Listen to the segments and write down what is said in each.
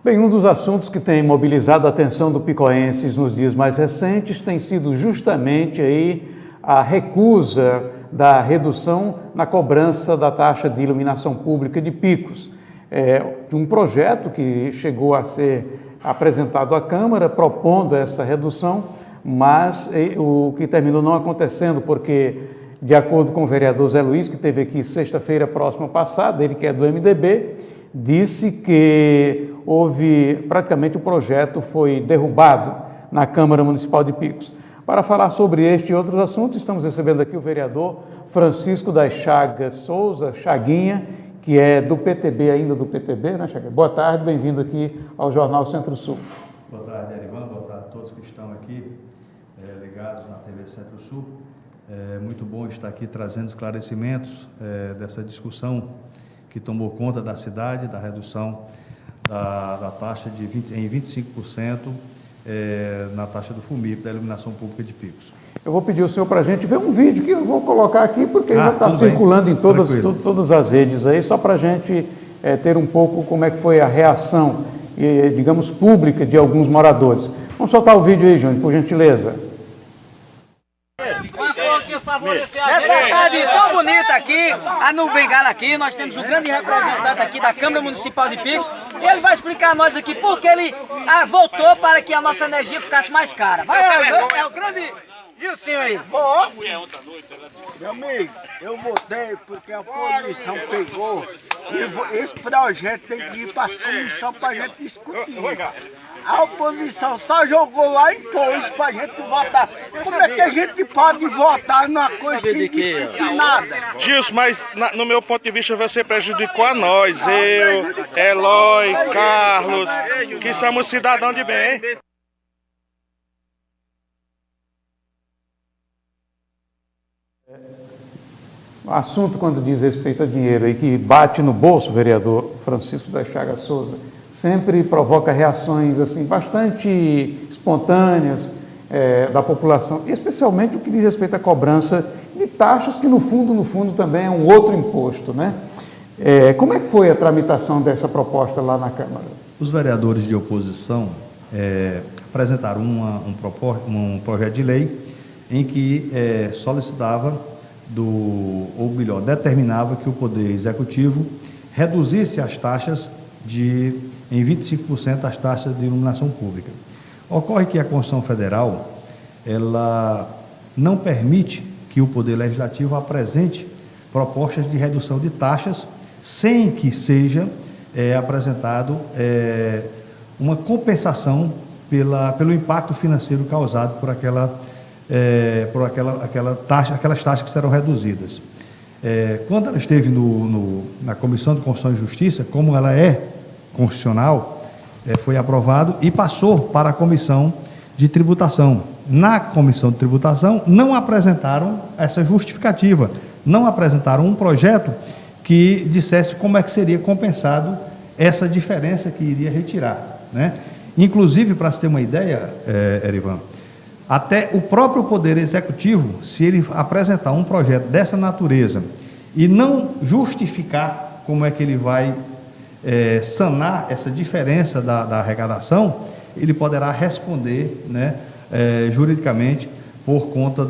Bem, um dos assuntos que tem mobilizado a atenção do picoenses nos dias mais recentes tem sido justamente aí a recusa da redução na cobrança da taxa de iluminação pública de Picos. De um projeto que chegou a ser apresentado à Câmara propondo essa redução, mas o que terminou não acontecendo porque, de acordo com o vereador Zé Luiz, que esteve aqui sexta-feira próxima passada, ele que é do MDB, disse que praticamente o projeto foi derrubado na Câmara Municipal de Picos. Para falar sobre este e outros assuntos, estamos recebendo aqui o vereador Francisco das Chagas Souza, Chaguinha, que é do PTB, ainda do PTB, né, Chaguinha? Boa tarde, bem-vindo aqui ao Jornal Centro-Sul. Boa tarde, Erivan, boa tarde a todos que estão aqui ligados na TV Centro-Sul. É muito bom estar aqui trazendo esclarecimentos dessa discussão que tomou conta da cidade, da redução da taxa em 25% na taxa do FUMIP, da iluminação pública de Picos. Eu vou pedir ao senhor para a gente ver um vídeo que eu vou colocar aqui, porque já está circulando em todas as redes aí, só para a gente ter um pouco como é que foi a reação, digamos, pública de alguns moradores. Vamos soltar o vídeo aí, Júnior, por gentileza. Nessa tarde tão bonita aqui, no Bengala aqui, nós temos um grande representante aqui da Câmara Municipal de Picos, e ele vai explicar a nós aqui porque ele votou para que a nossa energia ficasse mais cara. É o grande Gilcinho aí. Meu amigo, eu votei porque a oposição pegou e esse projeto tem que ir para as comissões para a gente discutir. A oposição só jogou lá e pôs para a gente votar. Como é que a gente pode votar numa coisa sem discutir nada? Gilson, mas no meu ponto de vista você prejudicou a nós, eu, Eloy, Carlos, que somos cidadãos de bem. O assunto, quando diz respeito a dinheiro e que bate no bolso, vereador Francisco das Chagas Souza, sempre provoca reações assim bastante espontâneas da população, especialmente o que diz respeito à cobrança de taxas, que no fundo também é um outro imposto, né? Como é que foi a tramitação dessa proposta lá na Câmara? Os vereadores de oposição apresentaram um projeto de lei em que solicitava ou melhor, determinava que o Poder Executivo reduzisse as taxas em 25% as taxas de iluminação pública. Ocorre que a Constituição Federal, ela não permite que o Poder Legislativo apresente propostas de redução de taxas sem que seja apresentado uma compensação pelo impacto financeiro causado por aquelas taxas que serão reduzidas. Quando ela esteve na Comissão de Constituição e Justiça, como ela é constitucional, foi aprovado e passou para a Comissão de Tributação. Na Comissão de Tributação não apresentaram essa justificativa, não apresentaram um projeto que dissesse como é que seria compensado essa diferença que iria retirar, né? Inclusive, para se ter uma ideia, Erivan, até o próprio Poder Executivo, se ele apresentar um projeto dessa natureza e não justificar como é que ele vai sanar essa diferença da arrecadação, ele poderá responder, né, juridicamente por conta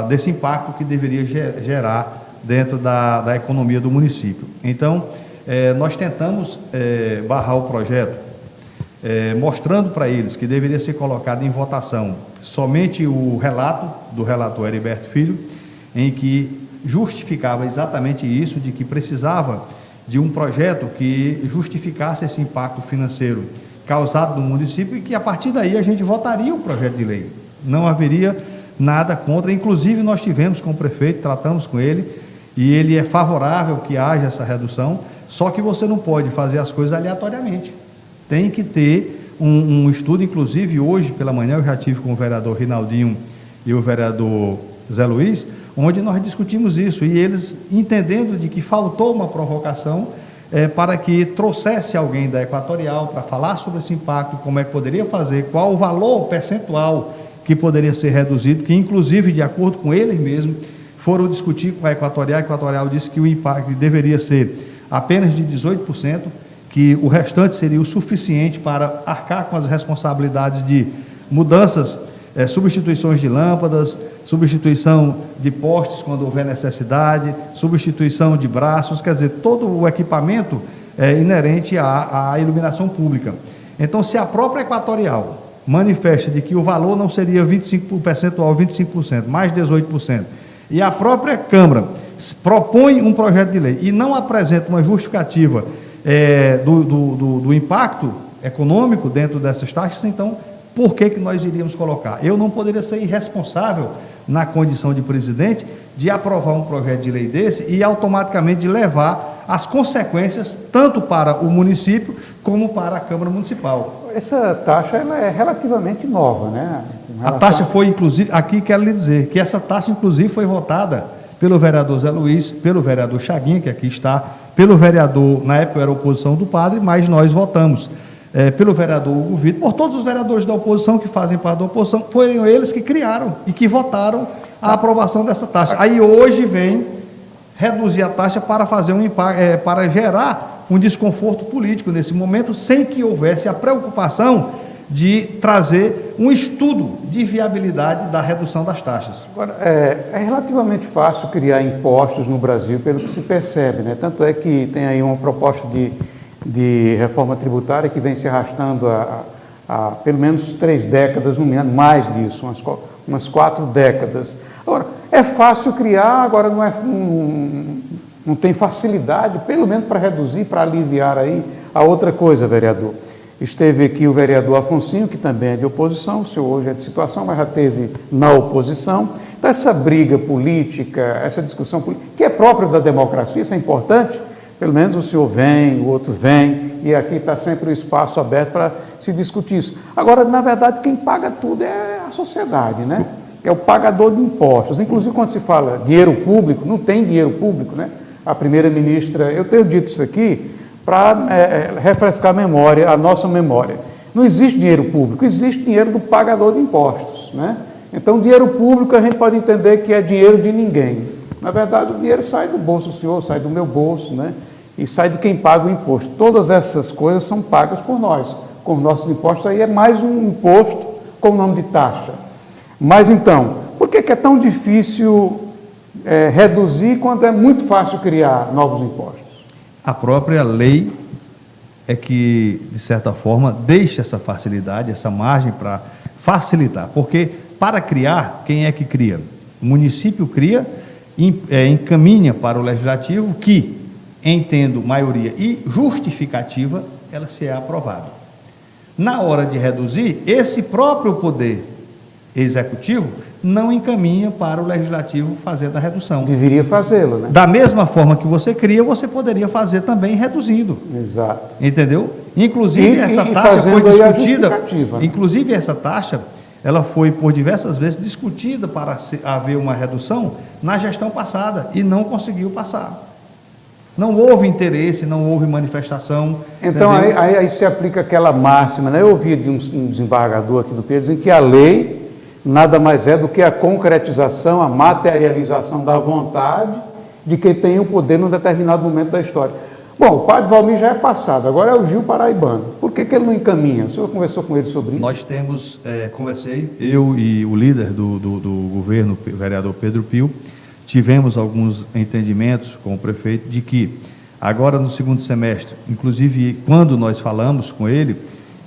desse impacto que deveria gerar dentro da economia do município. Então, nós tentamos barrar o projeto, mostrando para eles que deveria ser colocado em votação somente o relato do relator Heriberto Filho, em que justificava exatamente isso, de que precisava de um projeto que justificasse esse impacto financeiro causado no município e que a partir daí a gente votaria o projeto de lei. Não haveria nada contra, inclusive nós tivemos com o prefeito, tratamos com ele e ele é favorável que haja essa redução, só que você não pode fazer as coisas aleatoriamente. Tem que ter um estudo, inclusive hoje pela manhã eu já tive com o vereador Rinaldinho e o vereador Zé Luiz, onde nós discutimos isso, e eles entendendo de que faltou uma provocação para que trouxesse alguém da Equatorial para falar sobre esse impacto, como é que poderia fazer, qual o valor percentual que poderia ser reduzido, que inclusive, de acordo com eles mesmos, foram discutir com a Equatorial disse que o impacto deveria ser apenas de 18%, que o restante seria o suficiente para arcar com as responsabilidades de mudanças, substituições de lâmpadas, substituição de postes quando houver necessidade, substituição de braços, quer dizer, todo o equipamento inerente à iluminação pública. Então, se a própria Equatorial manifesta de que o valor não seria 25%, ou 25%, mais 18%, e a própria Câmara propõe um projeto de lei e não apresenta uma justificativa do impacto econômico dentro dessas taxas, então, por que nós iríamos colocar? Eu não poderia ser irresponsável, na condição de presidente, de aprovar um projeto de lei desse e automaticamente de levar as consequências tanto para o município como para a Câmara Municipal. Essa taxa ela é relativamente nova, né? A taxa foi, inclusive, aqui quero lhe dizer, que essa taxa, inclusive, foi votada pelo vereador Zé Luiz, pelo vereador Chaguinha, que aqui está, pelo vereador, na época era a oposição do padre, mas nós votamos, pelo vereador Hugo Vitor, por todos os vereadores da oposição que fazem parte da oposição, foram eles que criaram e que votaram a aprovação dessa taxa. Aí hoje vem reduzir a taxa para fazer para gerar um desconforto político nesse momento, sem que houvesse a preocupação de trazer um estudo de viabilidade da redução das taxas. Agora, é relativamente fácil criar impostos no Brasil, pelo que se percebe, né? Tanto é que tem aí uma proposta de reforma tributária que vem se arrastando há pelo menos 3 décadas, no mínimo, mais disso, umas 4 décadas. Agora, é fácil criar, agora não tem facilidade, pelo menos para reduzir, para aliviar aí a outra coisa, vereador. Esteve aqui o vereador Afonsinho, que também é de oposição, o senhor hoje é de situação, mas já esteve na oposição. Então, essa briga política, essa discussão política, que é própria da democracia, isso é importante, pelo menos o senhor vem, o outro vem, e aqui está sempre o espaço aberto para se discutir isso. Agora, na verdade, quem paga tudo é a sociedade, né? É o pagador de impostos. Inclusive, quando se fala dinheiro público, não tem dinheiro público, né? A primeira-ministra, eu tenho dito isso aqui para refrescar a memória, a nossa memória. Não existe dinheiro público, existe dinheiro do pagador de impostos, né? Então, dinheiro público a gente pode entender que é dinheiro de ninguém. Na verdade, o dinheiro sai do bolso do senhor, sai do meu bolso, né? E sai de quem paga o imposto. Todas essas coisas são pagas por nós. Com os nossos impostos, aí é mais um imposto com o nome de taxa. Mas então, por que é tão difícil reduzir quando é muito fácil criar novos impostos? A própria lei é que, de certa forma, deixa essa facilidade, essa margem para facilitar. Porque, para criar, quem é que cria? O município cria, encaminha para o legislativo que, entendo maioria e justificativa, ela se é aprovada. Na hora de reduzir, esse próprio poder executivo não encaminha para o legislativo fazer a redução. Deveria fazê-lo, né? Da mesma forma que você cria, você poderia fazer também reduzindo. Exato. Entendeu? Inclusive, essa taxa foi discutida. Inclusive, essa taxa, ela foi por diversas vezes discutida para haver uma redução na gestão passada e não conseguiu passar. Não houve interesse, não houve manifestação. Então, aí se aplica aquela máxima, né? Eu ouvi de um desembargador aqui do Pedro dizendo que a lei nada mais é do que a concretização, a materialização da vontade de quem tem o poder num determinado momento da história. Bom, o padre Valmir já é passado, agora é o Gil Paraibano. Por que ele não encaminha? O senhor conversou com ele sobre isso? Nós temos, conversei, eu e o líder do governo, o vereador Pedro Pio, tivemos alguns entendimentos com o prefeito de que agora no segundo semestre, inclusive quando nós falamos com ele,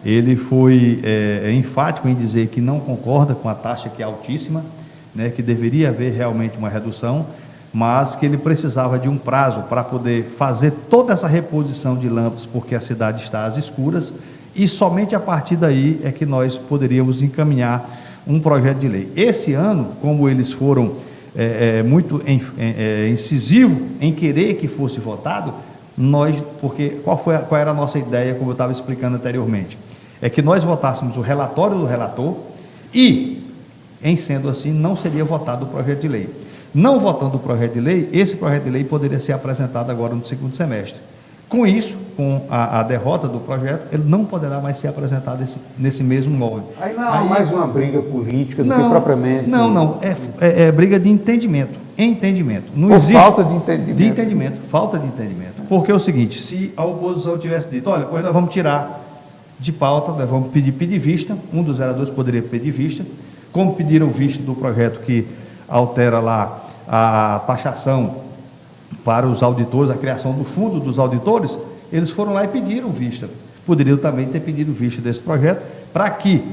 ele foi enfático em dizer que não concorda com a taxa que é altíssima, né, que deveria haver realmente uma redução, mas que ele precisava de um prazo para poder fazer toda essa reposição de lâmpadas, porque a cidade está às escuras, e somente a partir daí é que nós poderíamos encaminhar um projeto de lei. Esse ano, como eles foram muito incisivos em querer que fosse votado, porque qual era a nossa ideia, como eu estava explicando anteriormente? É que nós votássemos o relatório do relator e, em sendo assim, não seria votado o projeto de lei. Não votando o projeto de lei, esse projeto de lei poderia ser apresentado agora no segundo semestre. com isso, com a derrota do projeto, ele não poderá mais ser apresentado nesse mesmo molde. Aí não há mais uma briga política do que propriamente... Não, é briga de entendimento. Entendimento. Não Por existe falta de entendimento. Falta de entendimento. Porque é o seguinte, se a oposição tivesse dito, olha, pois nós vamos tirar de pauta, nós vamos pedir vista, um dos vereadores poderia pedir vista, como pediram vista do projeto que altera lá a taxação para os auditores, a criação do fundo dos auditores, eles foram lá e pediram vista. Poderiam também ter pedido vista desse projeto, para que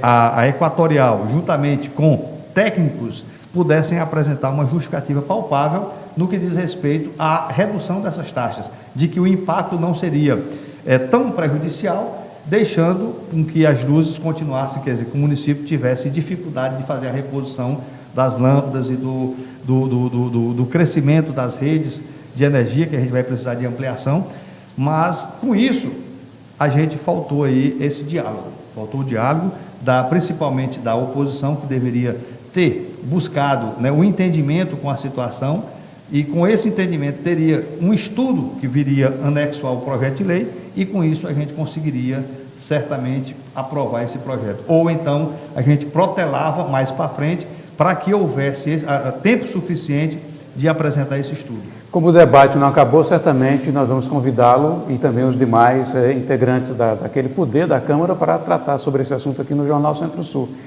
a Equatorial, juntamente com técnicos, pudessem apresentar uma justificativa palpável no que diz respeito à redução dessas taxas, de que o impacto não seria tão prejudicial, deixando com que as luzes continuassem, quer dizer, que o município tivesse dificuldade de fazer a reposição das lâmpadas e do crescimento das redes de energia, que a gente vai precisar de ampliação, mas com isso a gente faltou aí esse diálogo, faltou o diálogo principalmente da oposição, que deveria ter buscado, né, o entendimento com a situação, e com esse entendimento teria um estudo que viria anexo ao projeto de lei, e com isso a gente conseguiria certamente aprovar esse projeto. Ou então a gente protelava mais para frente para que houvesse tempo suficiente de apresentar esse estudo. Como o debate não acabou, certamente nós vamos convidá-lo e também os demais integrantes daquele poder da Câmara para tratar sobre esse assunto aqui no Jornal Centro-Sul.